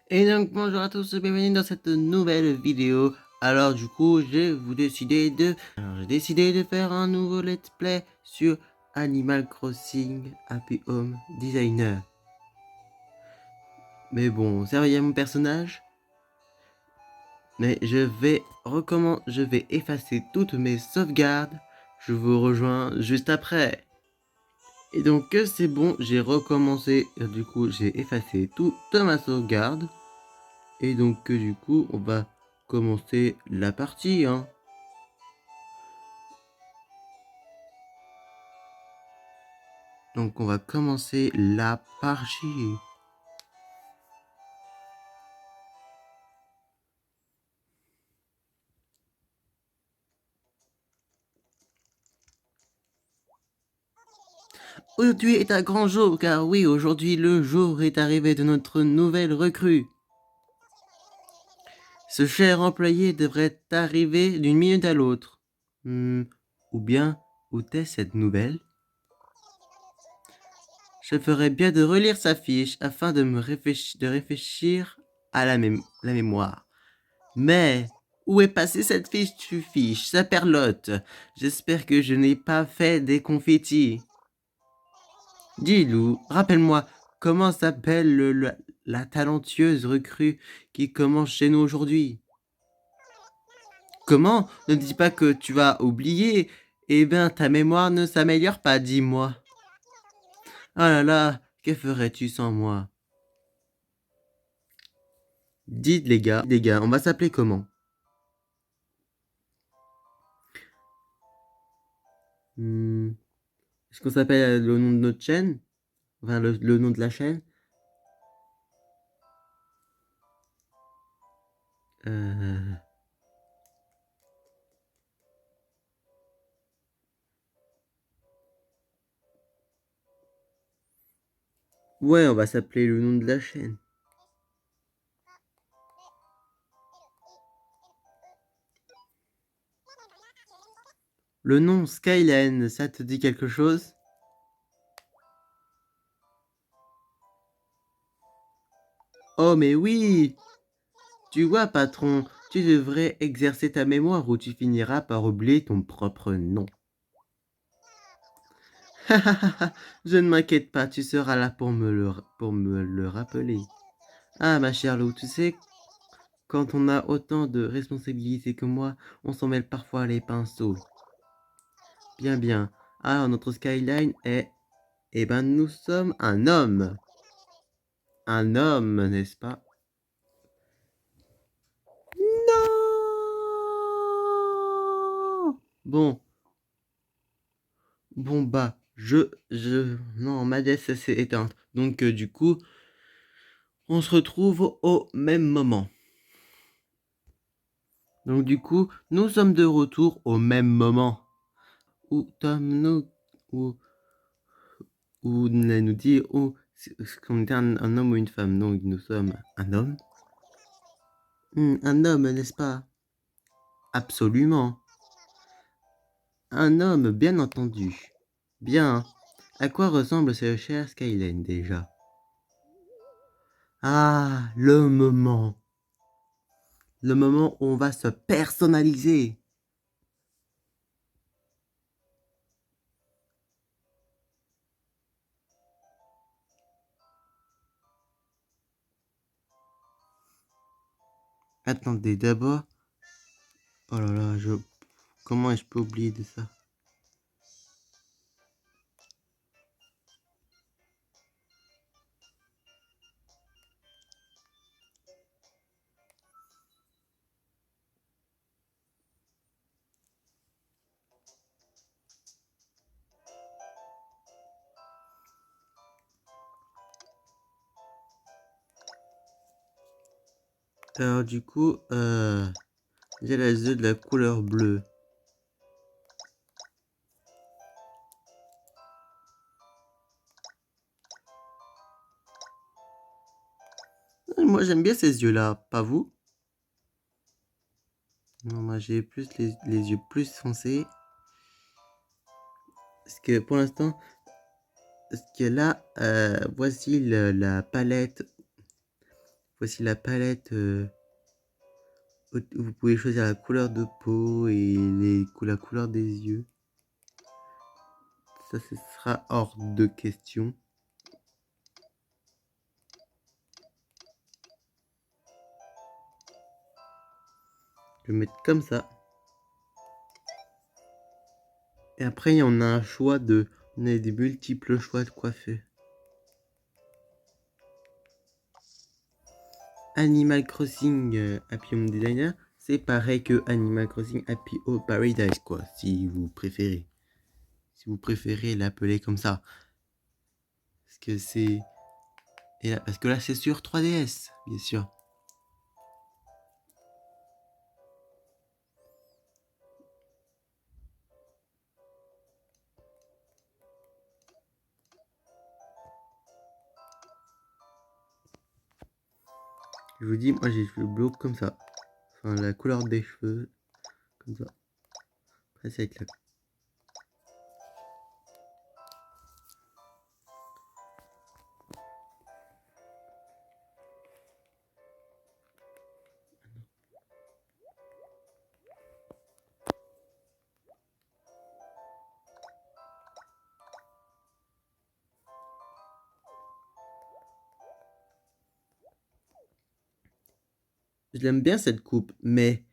Et donc bonjour à tous, bienvenue dans cette nouvelle vidéo. Alors du coup, j'ai décidé de faire un nouveau let's play sur Animal Crossing Happy Home Designer. Mais bon, ça va, il y a mon personnage. Mais je vais effacer toutes mes sauvegardes. Je vous rejoins juste après. Et donc c'est bon, j'ai recommencé. Du coup, j'ai effacé toute ma sauvegarde. Et donc du coup, on va commencer la partie, hein. Donc on va commencer la partie. Aujourd'hui est un grand jour, car oui, aujourd'hui le jour est arrivé de notre nouvelle recrue. Ce cher employé devrait arriver d'une minute à l'autre. Ou bien, où est cette nouvelle? Je ferais bien de relire sa fiche afin de réfléchir à la mémoire. Mais, où est passée cette fiche, sa perlotte? J'espère que je n'ai pas fait des confettis. Dis Lou, rappelle-moi, comment s'appelle la talentueuse recrue qui commence chez nous aujourd'hui? Comment? Ne dis pas que tu vas oublier. Eh bien, ta mémoire ne s'améliore pas, dis-moi. Ah là là, que ferais-tu sans moi? Dites les gars, on va s'appeler comment? Est-ce qu'on s'appelle le nom de notre chaîne? Enfin, le nom de la chaîne? Euh... Ouais, on va s'appeler le nom de la chaîne. Le nom Skyline, ça te dit quelque chose? Oh mais oui! Tu vois, patron, tu devrais exercer ta mémoire ou tu finiras par oublier ton propre nom. Je ne m'inquiète pas, tu seras là pour me le rappeler. Ah, ma chère Lou, tu sais, quand on a autant de responsabilités que moi, on s'en mêle parfois les pinceaux. Bien, bien. Alors, notre Skyline est... Eh ben, nous sommes un homme. Un homme, n'est-ce pas? Non! Bon. Bon, bah, non, ma déesse s'est éteinte. Donc, du coup, on se retrouve au même moment. Donc, du coup, nous sommes de retour au même moment. Où sommes-nous? Où nous dit, est-ce qu'on est un homme ou une femme? Donc, nous sommes un homme. Un homme, n'est-ce pas? Absolument. Un homme, bien entendu. Bien. À quoi ressemble ce cher Skyline déjà? Ah, le moment. Le moment où on va se personnaliser. Attendez, d'abord... Oh là là, comment est-ce que je peux oublier de ça? Alors du coup, j'ai les yeux de la couleur bleue. Moi j'aime bien ces yeux-là, pas vous? Non, moi j'ai plus les yeux plus foncés. Parce que pour l'instant, parce que là, voici la palette Voici la palette. Vous pouvez choisir la couleur de peau et la couleur des yeux. Ça, ce sera hors de question. Je vais mettre comme ça. Et après, on a un choix de... On a des multiples choix de coiffure. Animal Crossing Happy Home Designer, c'est pareil que Animal Crossing Happy Home Paradise, quoi, si vous préférez. Si vous préférez l'appeler comme ça. Parce que c'est... Parce que là, c'est sur 3DS, bien sûr. Je vous dis, moi j'ai les cheveux bleus comme ça. Enfin, la couleur des cheveux, comme ça. Après, c'est avec la... Je l'aime bien cette coupe, mais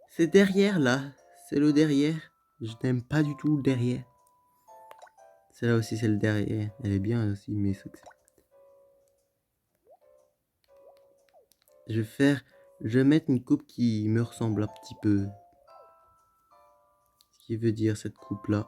c'est derrière là. C'est le derrière. Je n'aime pas du tout le derrière. Celle-là aussi, c'est le derrière. Elle est bien aussi, mais... Je vais mettre une coupe qui me ressemble un petit peu. Ce qui veut dire cette coupe-là.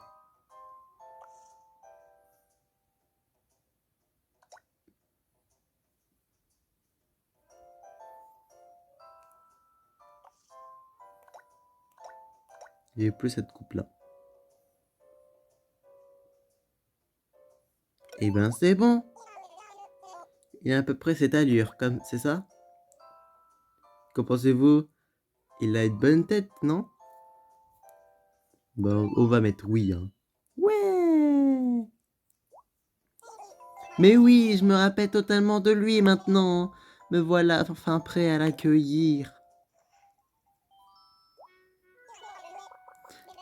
J'ai plus cette coupe-là. Et ben c'est bon. Il a à peu près cette allure, comme c'est ça? Qu'en pensez-vous? Il a une bonne tête, non? Bon, on va mettre oui, hein. Ouais! Mais oui, je me rappelle totalement de lui maintenant. Me voilà enfin prêt à l'accueillir.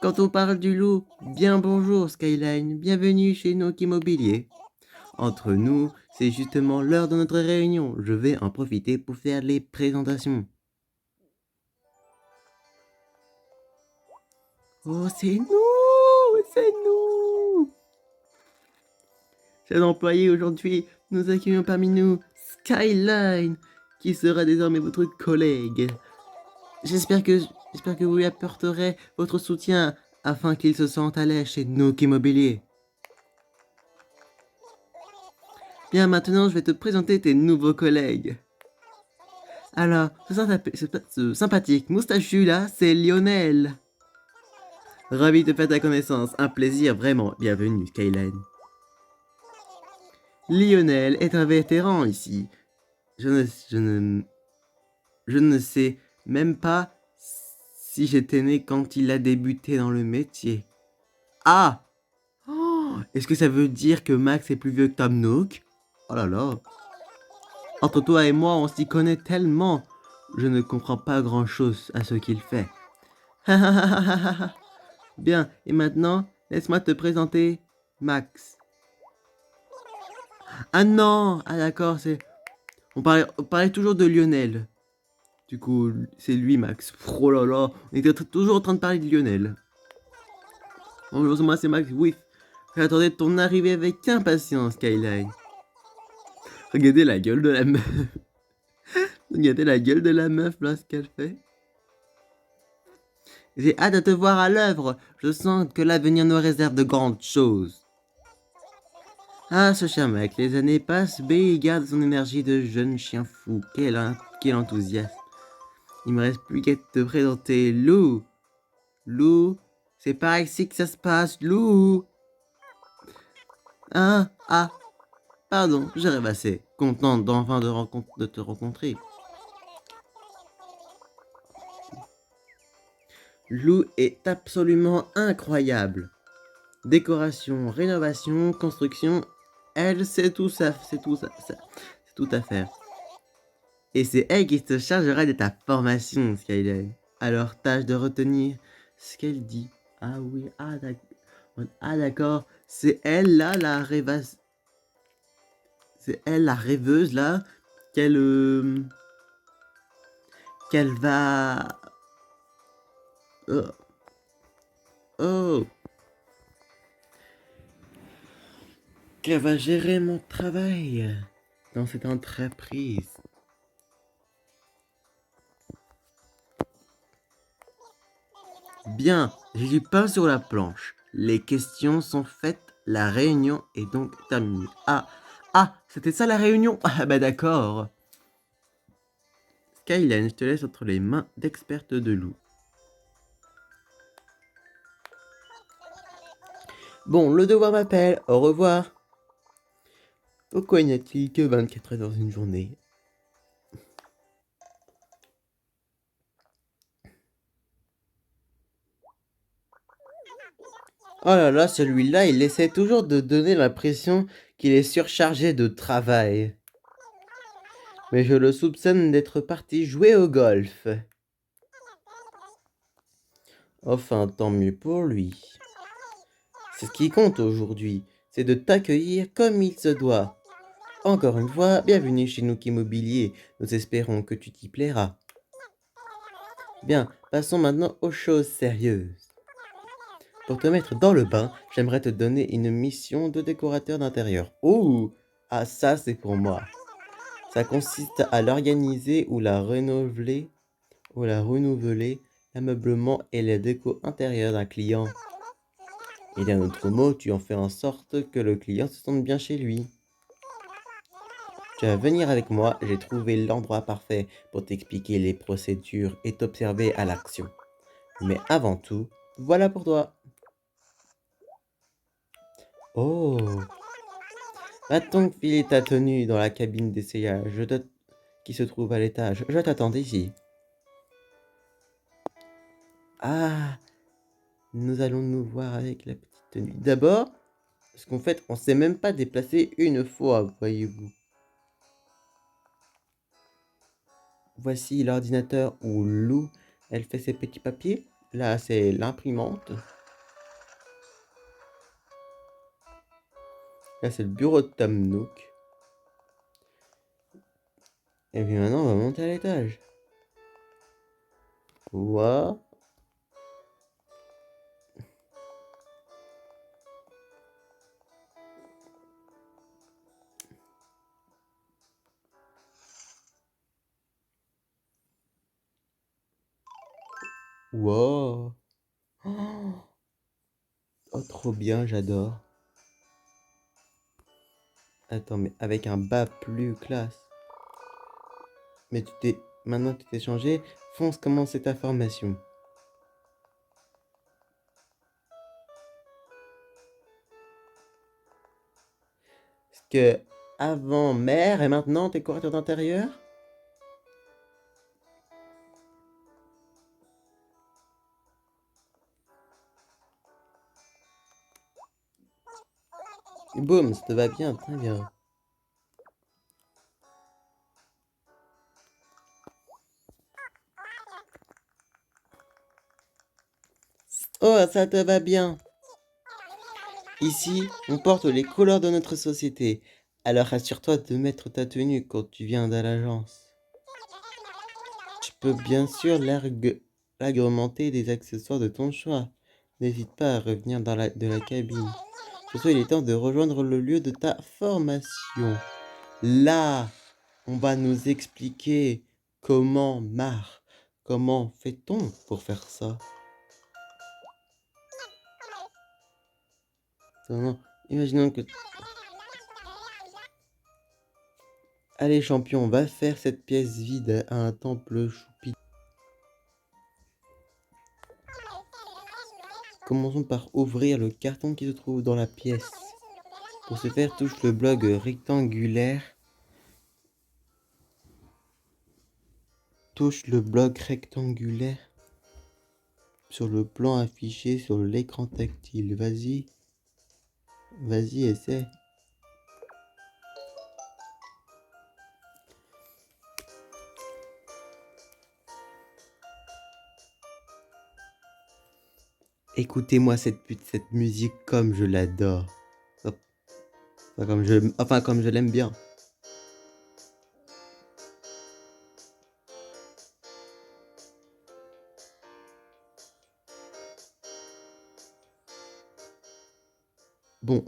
Quand on parle du loup, bien bonjour Skyline, bienvenue chez Nook Immobilier. Entre nous, c'est justement l'heure de notre réunion. Je vais en profiter pour faire les présentations. Oh, c'est nous! C'est nous! Chers employés, aujourd'hui, nous accueillons parmi nous Skyline, qui sera désormais votre collègue. J'espère que vous lui apporterez votre soutien afin qu'il se sente à l'aise chez Nook Immobilier. Bien, maintenant, je vais te présenter tes nouveaux collègues. Alors, ce sympathique moustachu là, c'est Lionel. Ravi de faire ta connaissance, un plaisir vraiment. Bienvenue, Skyline. Lionel est un vétéran ici. Je ne sais même pas si j'étais né quand il a débuté dans le métier. Ah! Oh, est-ce que ça veut dire que Max est plus vieux que Tom Nook? Oh là là. Entre toi et moi, on s'y connaît tellement. Je ne comprends pas grand-chose à ce qu'il fait. Bien, et maintenant, laisse-moi te présenter Max. Ah non! Ah d'accord, c'est... On parlait toujours de Lionel. Du coup, c'est lui, Max. Oh là là, on était toujours en train de parler de Lionel. Bonjour, moi c'est Max. Oui, j'attendais ton arrivée avec impatience, Skyline. Regardez la gueule de la meuf. Regardez la gueule de la meuf, là, ce qu'elle fait. J'ai hâte de te voir à l'œuvre. Je sens que l'avenir nous réserve de grandes choses. Ah, ce cher mec, les années passent, mais il garde son énergie de jeune chien fou. Quel enthousiasme. Il me reste plus qu'à te présenter Lou. Lou, c'est par ici que ça se passe, Lou. Ah, pardon, j'ai rêvassé. Content d'enfin de te rencontrer. Lou est absolument incroyable. Décoration, rénovation, construction, elle, c'est tout ça, c'est tout à faire. Et c'est elle qui se chargera de ta formation, Skyler. Alors tâche de retenir ce qu'elle dit. Ah oui, ah d'accord, c'est elle là, la rêveuse. C'est elle la rêveuse là, qu'elle va... Oh, oh, qu'elle va gérer mon travail dans cette entreprise. Bien, j'ai du pain sur la planche. Les questions sont faites, la réunion est donc terminée. C'était ça la réunion? Ah bah d'accord. Skyline, je te laisse entre les mains d'experte de loup. Bon, le devoir m'appelle, au revoir. Pourquoi n'y a-t-il que 24 heures dans une journée? Oh là là, celui-là, il essaie toujours de donner l'impression qu'il est surchargé de travail. Mais je le soupçonne d'être parti jouer au golf. Enfin, tant mieux pour lui. C'est ce qui compte aujourd'hui, c'est de t'accueillir comme il se doit. Encore une fois, bienvenue chez Nook Immobilier, nous espérons que tu t'y plairas. Bien, passons maintenant aux choses sérieuses. Pour te mettre dans le bain, j'aimerais te donner une mission de décorateur d'intérieur. Oh, ah ça c'est pour moi. Ça consiste à l'organiser ou la renouveler, l'ameublement et les décos intérieurs d'un client. Et d'un autre mot, tu en fais en sorte que le client se sente bien chez lui. Tu vas venir avec moi, j'ai trouvé l'endroit parfait pour t'expliquer les procédures et t'observer à l'action. Mais avant tout, voilà pour toi. Oh, va donc filer ta tenue dans la cabine d'essayage qui se trouve à l'étage. Je t'attends ici. Ah, nous allons nous voir avec la petite tenue. D'abord, parce qu'en fait, on s'est même pas déplacé une fois, voyez-vous. Voici l'ordinateur où Lou, elle fait ses petits papiers. Là, c'est l'imprimante. Là, c'est le bureau de Tom Nook. Et puis maintenant, on va monter à l'étage. Wow. Wow. Oh, trop bien, j'adore. Attends, mais avec un bas plus classe. Mais maintenant tu t'es changé. Fonce, commence ta formation. Parce que avant mère et maintenant décorateur d'intérieur. Boum, ça te va bien, très bien. Oh, ça te va bien. Ici, on porte les couleurs de notre société. Alors assure-toi de mettre ta tenue quand tu viens à l'agence. Tu peux bien sûr l'agrémenter des accessoires de ton choix. N'hésite pas à revenir de la cabine. Surtout, il est temps de rejoindre le lieu de ta formation. Là, on va nous expliquer comment fait-on pour faire ça? Non, imaginons que... Allez champion, on va faire cette pièce vide à un temple choupi. Commençons par ouvrir le carton qui se trouve dans la pièce. Pour ce faire, touche le bloc rectangulaire. Touche le bloc rectangulaire sur le plan affiché sur l'écran tactile. Vas-y, essaie. Écoutez-moi cette musique comme je l'adore. Comme je l'aime bien. Bon,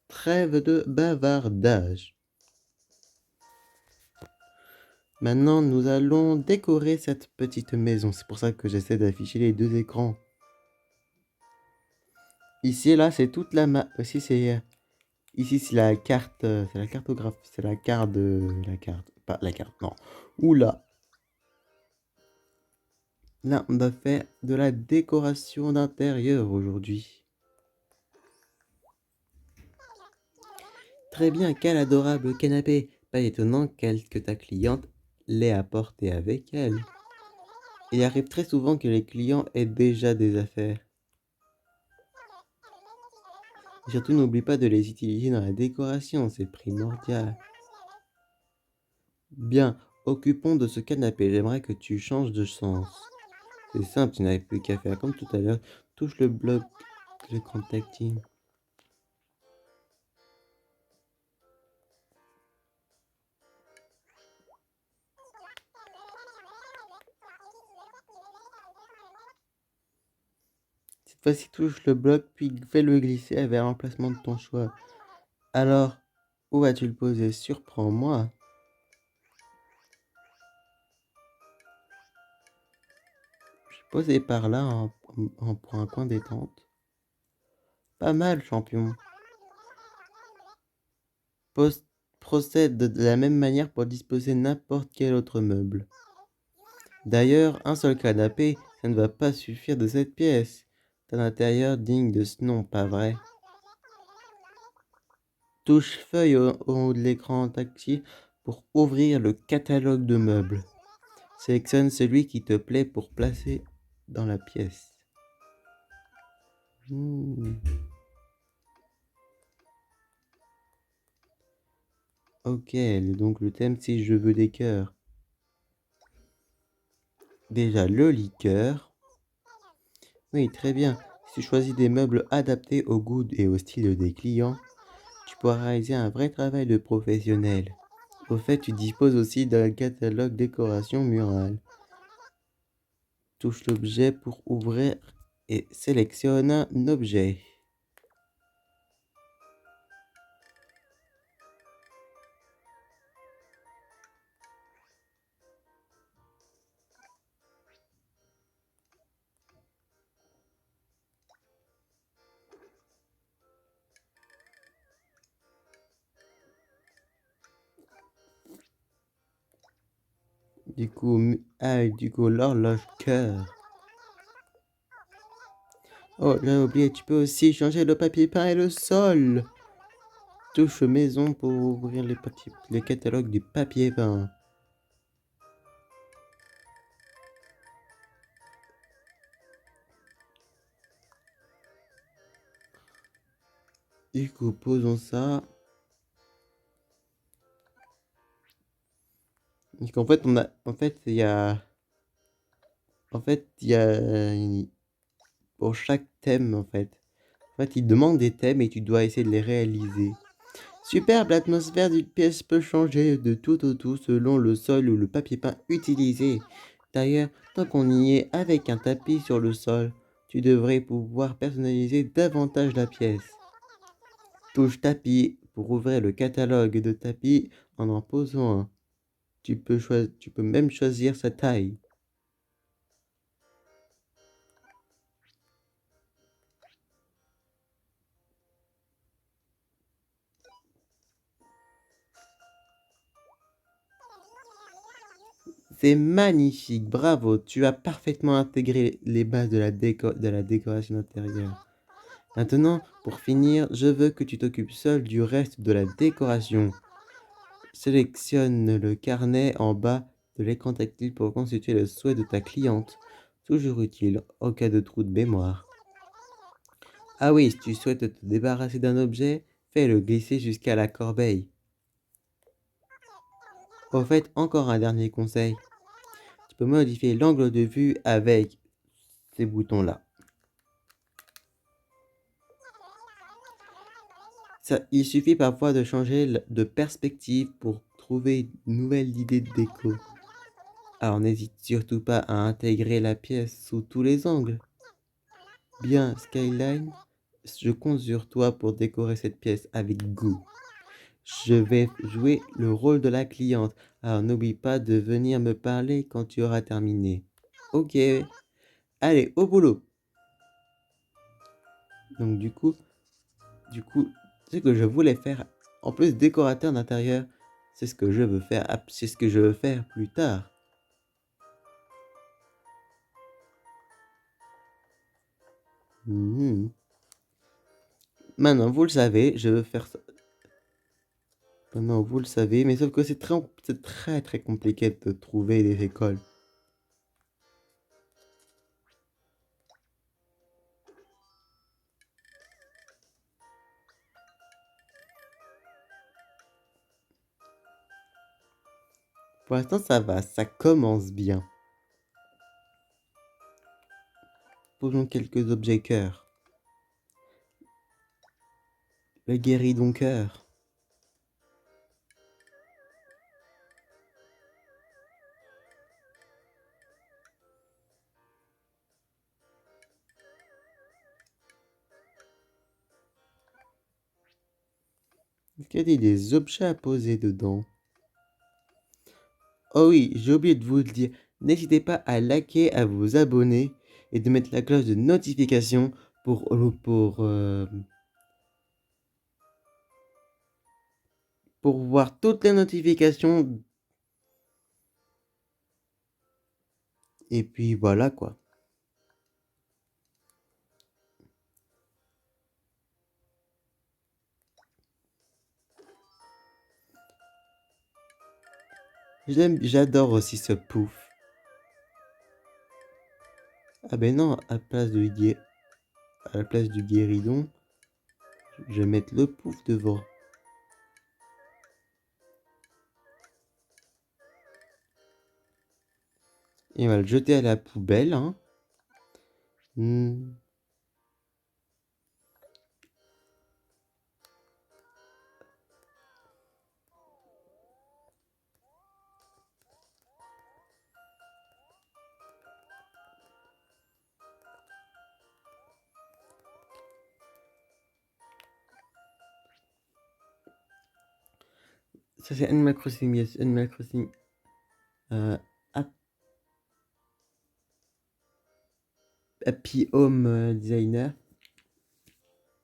trêve de bavardage. Maintenant, nous allons décorer cette petite maison. C'est pour ça que j'essaie d'afficher les deux écrans. Ici, là, c'est toute la map. Ici, c'est la carte. C'est la cartographie. C'est la carte de. La carte. Pas la carte, non. Oula. Là, on va faire de la décoration d'intérieur aujourd'hui. Très bien, quel adorable canapé. Pas étonnant que ta cliente l'ait apporté avec elle. Il arrive très souvent que les clients aient déjà des affaires. Et surtout, n'oublie pas de les utiliser dans la décoration, c'est primordial. Bien, occupons de ce canapé. J'aimerais que tu changes de sens. C'est simple, tu n'avais plus qu'à faire comme tout à l'heure. Touche le bloc de contacting. Cette fois-ci, touche le bloc, puis fais-le glisser vers l'emplacement de ton choix. Alors, où vas-tu le poser? Surprends-moi. Je vais poser par là pour un coin détente. Pas mal, champion. Procède de la même manière pour disposer n'importe quel autre meuble. D'ailleurs, un seul canapé, ça ne va pas suffire de cette pièce. C'est un intérieur digne de ce nom, pas vrai? Touche feuille au haut de l'écran tactile pour ouvrir le catalogue de meubles. Sélectionne celui qui te plaît pour placer dans la pièce. Ok, donc le thème c'est je veux des cœurs. Déjà le liqueur. Oui, très bien. Si tu choisis des meubles adaptés au goût et au style des clients, tu pourras réaliser un vrai travail de professionnel. Au fait, tu disposes aussi d'un catalogue décoration murale. Touche l'objet pour ouvrir et sélectionne un objet. Du coup, l'horloge cœur. Oh, j'ai oublié, tu peux aussi changer le papier peint et le sol. Touche maison pour ouvrir les catalogues du papier peint. Du coup, posons ça. Donc, en fait, il y a, pour chaque thème, il demande des thèmes et tu dois essayer de les réaliser. Superbe, l'atmosphère d'une pièce peut changer de tout au tout selon le sol ou le papier peint utilisé. D'ailleurs, tant qu'on y est avec un tapis sur le sol, tu devrais pouvoir personnaliser davantage la pièce. Touche tapis pour ouvrir le catalogue de tapis en posant un. Tu peux même choisir sa taille. C'est magnifique, bravo, tu as parfaitement intégré les bases de la décoration intérieure. Maintenant, pour finir, je veux que tu t'occupes seul du reste de la décoration. Sélectionne le carnet en bas de l'écran tactile pour constituer le souhait de ta cliente. Toujours utile en cas de trou de mémoire. Ah oui, si tu souhaites te débarrasser d'un objet, fais-le glisser jusqu'à la corbeille. Au fait, encore un dernier conseil. Tu peux modifier l'angle de vue avec ces boutons-là. Il suffit parfois de changer de perspective pour trouver une nouvelle idée de déco. Alors n'hésite surtout pas à intégrer la pièce sous tous les angles. Bien, Skyline, je compte sur toi pour décorer cette pièce avec goût. Je vais jouer le rôle de la cliente, alors n'oublie pas de venir me parler quand tu auras terminé. Ok, allez, au boulot. Donc du coup, ce que je voulais faire, en plus décorateur d'intérieur, c'est ce que je veux faire, c'est ce que je veux faire plus tard. Maintenant, vous le savez, je veux faire ça. Maintenant, vous le savez, mais sauf que c'est très très compliqué de trouver des écoles. Pour l'instant, ça va, ça commence bien. Posons quelques objets cœur. Le guéridon cœur. Est-ce qu'il y a des objets à poser dedans? Oh oui, j'ai oublié de vous le dire. N'hésitez pas à liker, à vous abonner et de mettre la cloche de notification pour voir toutes les notifications. Et puis voilà quoi. J'adore aussi ce pouf. Ah ben non, à la place du guéridon, je vais mettre le pouf devant. Et on va le jeter à la poubelle, hein. Ça c'est Animal Crossing, yes, Animal Crossing. Happy Home Designer.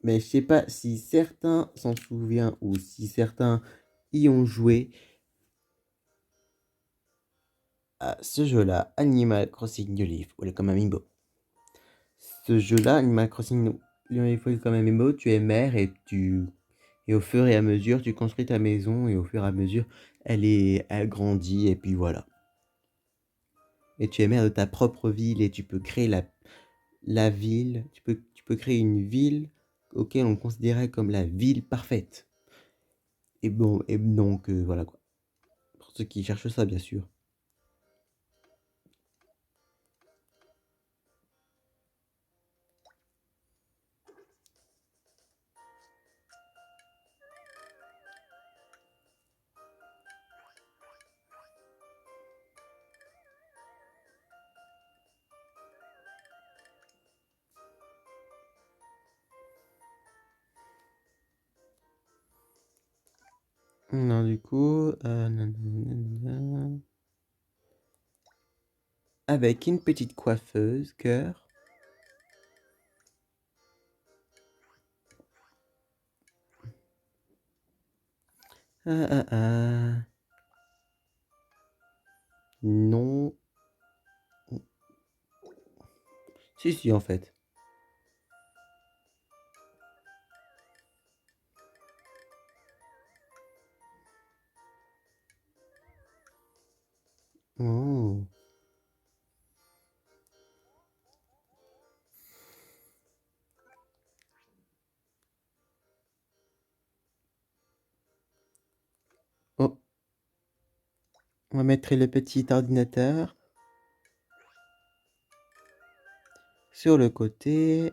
Mais je sais pas si certains s'en souviennent ou si certains y ont joué à ce jeu-là, Animal Crossing New Leaf, ou comme Amiibo. Ce jeu-là, Animal Crossing New Leaf, comme Amiibo, tu es mère et au fur et à mesure, tu construis ta maison et au fur et à mesure, elle grandit et puis voilà. Et tu es maire de ta propre ville et tu peux créer la ville, tu peux créer une ville auquel on considérait comme la ville parfaite. Et bon, et donc voilà quoi. Pour ceux qui cherchent ça, bien sûr. Non, du coup, nanana. Avec une petite coiffeuse, cœur. Ah, ah, ah. Non. Si, si, en fait. Oh. Oh. On va mettre le petit ordinateur sur le côté.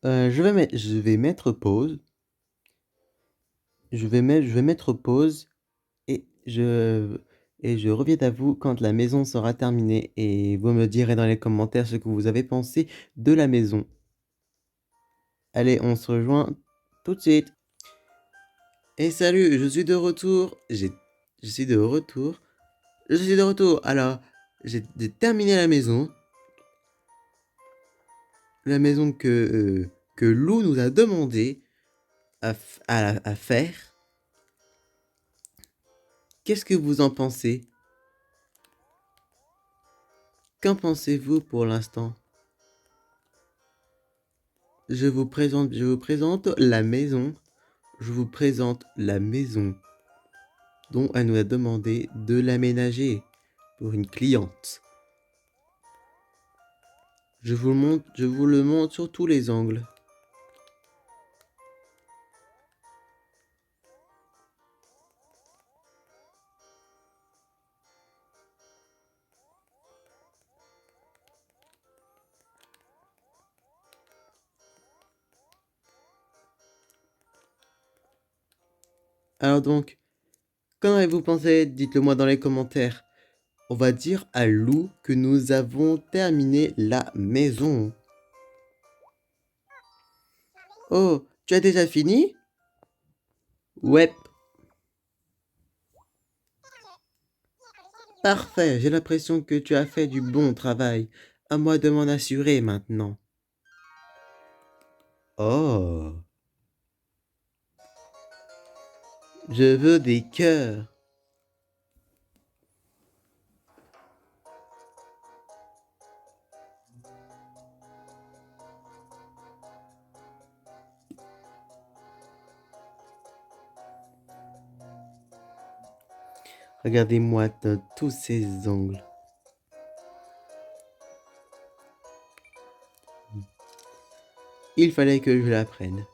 Je vais mettre pause. Je vais mettre pause et je reviens à vous quand la maison sera terminée et vous me direz dans les commentaires ce que vous avez pensé de la maison. Allez, on se rejoint tout de suite. Et salut, je suis de retour. Je suis de retour. Je suis de retour. Alors, j'ai terminé la maison. La maison que Lou nous a demandé à faire. Qu'est-ce que vous en pensez? Qu'en pensez-vous pour l'instant? Je vous présente la maison. Je vous présente la maison dont elle nous a demandé de l'aménager pour une cliente. Je vous le montre sur tous les angles. Alors donc, qu'en avez-vous pensé? Dites-le moi dans les commentaires. On va dire à Lou que nous avons terminé la maison. Oh, tu as déjà fini? Ouais. Parfait, j'ai l'impression que tu as fait du bon travail. À moi de m'en assurer maintenant. Oh, je veux des cœurs. Regardez-moi dans tous ces angles. Il fallait que je l'apprenne.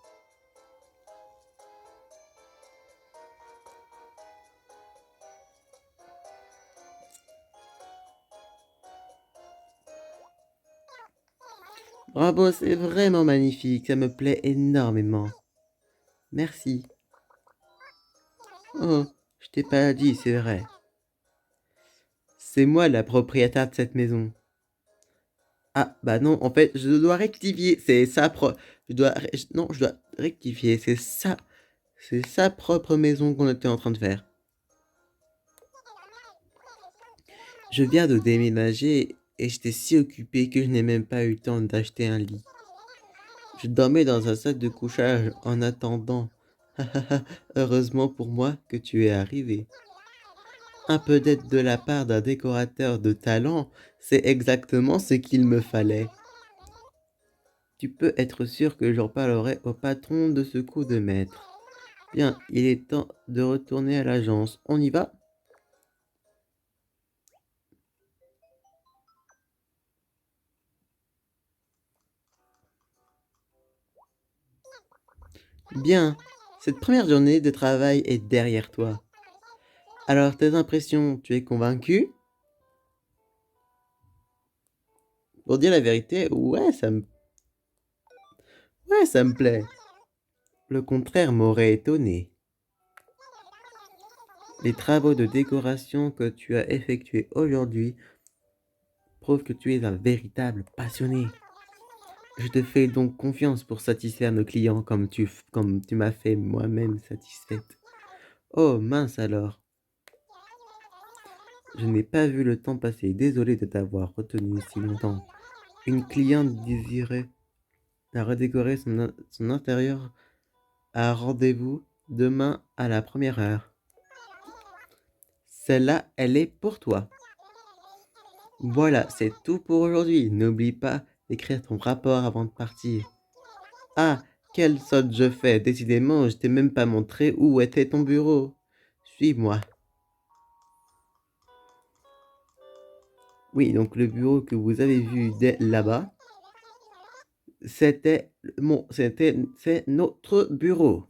Bravo, c'est vraiment magnifique, ça me plaît énormément. Merci. Oh, je t'ai pas dit, c'est vrai. C'est moi la propriétaire de cette maison. Ah, bah non, en fait, je dois rectifier, c'est sa propre... Non, je dois rectifier, c'est sa propre maison qu'on était en train de faire. Je viens de déménager et j'étais si occupé que je n'ai même pas eu le temps d'acheter un lit. Je dormais dans un sac de couchage en attendant. Heureusement pour moi que tu es arrivé. Un peu d'aide de la part d'un décorateur de talent, c'est exactement ce qu'il me fallait. Tu peux être sûr que j'en parlerai au patron de ce coup de maître. Bien, il est temps de retourner à l'agence. On y va? Bien, cette première journée de travail est derrière toi. Alors, tes impressions, tu es convaincu? Pour dire la vérité, ouais, ça me plaît. Le contraire m'aurait étonné. Les travaux de décoration que tu as effectués aujourd'hui prouvent que tu es un véritable passionné. Je te fais donc confiance pour satisfaire nos clients comme tu m'as fait moi-même satisfaite. Oh mince alors, je n'ai pas vu le temps passer, désolé de t'avoir retenu si longtemps. Une cliente désirait redécorer son intérieur à rendez-vous demain à la première heure. Celle-là, elle est pour toi. Voilà, c'est tout pour aujourd'hui. N'oublie pas d'écrire ton rapport avant de partir. Ah, quelle sotte je fais. Décidément, je t'ai même pas montré où était ton bureau. Suis-moi. Oui, donc le bureau que vous avez vu là-bas, c'est notre bureau.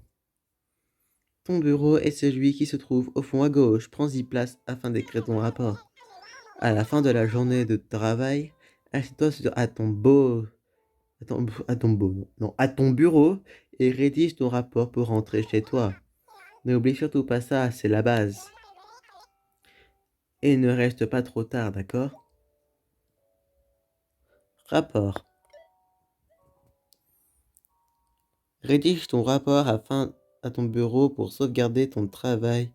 Ton bureau est celui qui se trouve au fond à gauche. Prends-y place afin d'écrire ton rapport. À la fin de la journée de travail, assieds-toi à ton beau à ton bureau et rédige ton rapport pour rentrer chez toi. N'oublie surtout pas ça, c'est la base. Et ne reste pas trop tard, d'accord? Rapport. Rédige ton rapport à ton bureau pour sauvegarder ton travail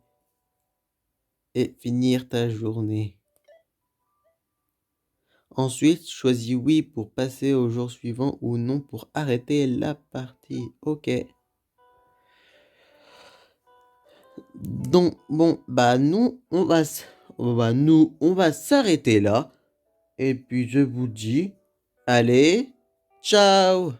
et finir ta journée. Ensuite, choisis oui pour passer au jour suivant ou non pour arrêter la partie. Ok. Donc, bon, on va s'arrêter là. Et puis, je vous dis, allez, ciao!